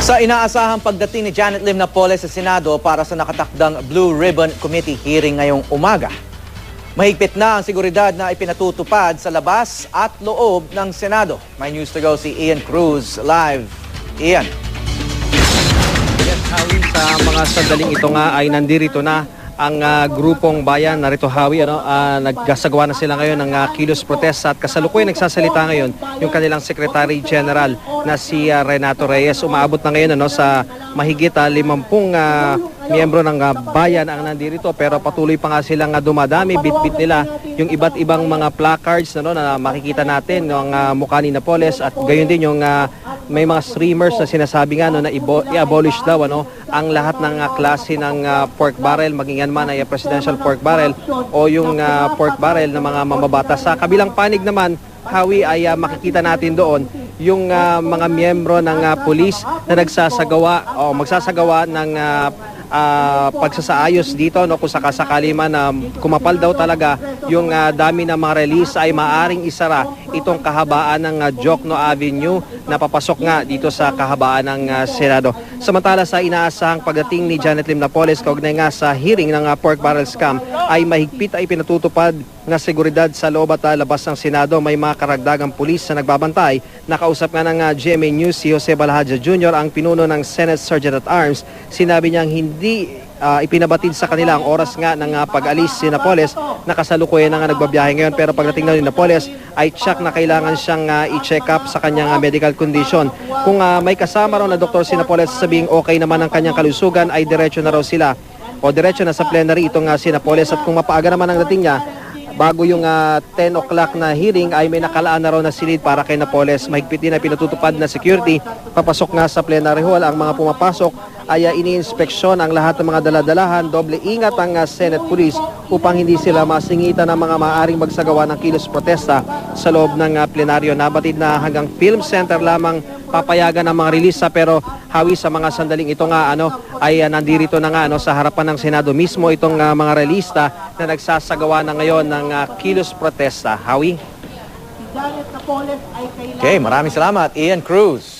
Sa inaasahang pagdating ni Janet Lim Napoles sa Senado para sa nakatakdang Blue Ribbon Committee hearing ngayong umaga, mahigpit na ang seguridad na ipinatutupad sa labas at loob ng Senado. May news to go si Ian Cruz live. Ian. Yes, Hawi, sa mga sandaling ito nga ay nandirito na ang grupong bayan narito, Hawi, naggasagawa na sila ngayon ng kilos protesta at kasalukuyan nagsasalita ngayon yung kanilang Secretary General na si Renato Reyes. Umaabot na ngayon sa mahigit 50 miyembro ng bayan ang nandirito, pero patuloy pa nga silang dumadami. Bit-bit nila yung iba't ibang mga placards na makikita natin ng mukha ni Napoles, at gayon din yung may mga streamers na sinasabi nga na i-abolish daw ang lahat ng klase ng pork barrel, maging yan man ay presidential pork barrel o yung pork barrel ng mga mamabata. Sa kabilang panig naman, Hawi, ay makikita natin doon yung mga miyembro ng pulis na nagsasagawa o magsasagawa ng pagsasaayos dito, kung sakasakali man kumapal daw talaga yung dami ng mga release, ay maaring isara itong kahabaan ng Jokno Avenue na papasok nga dito sa kahabaan ng Senado. Samantala, sa inaasahang pagdating ni Janet Lim Napoles kaugnay nga sa hearing ng pork barrel scam, ay mahigpit ay pinatutupad na seguridad sa loob at labas ng Senado. May mga karagdagang pulis na nagbabantay. Nakausap nga ng GMA News si Jose Balhaja Jr., ang pinuno ng Senate Sergeant at Arms. Sinabi niyang hindi ipinabatid sa kanila ang oras nga ng pag-alis si Napoles, na kasalukuyan na nga nagbabiyahe ngayon. Pero pagdating na ni Napoles ay check na kailangan siyang i-check up sa kanyang medical condition. Kung may kasama raw na doktor si Napoles, sabing okay naman ang kanyang kalusugan, ay diretso na raw sila o diretso na sa plenary itong si Napoles. At kung mapaaga naman ang dating niya, bago yung 10 o'clock na hearing, ay may nakalaan na raw na silid para kay Napoles. Mahigpit din na pinatutupad na security. Papasok nga sa plenary hall ang mga pumapasok ay ini-inspeksyon ang lahat ng mga daladalahan. Doble ingat ang Senate Police upang hindi sila masingitan ng mga maaaring magsagawa ng kilos protesta sa loob ng plenaryo. Nabatid na hanggang film center lamang papayagan ng mga release, pero Hawi, sa mga sandaling ito nga ay nandirito na nga sa harapan ng Senado mismo itong mga relista na nagsasagawa na ngayon ng kilos protesta. Hawi. Okay, maraming salamat, Ian Cruz.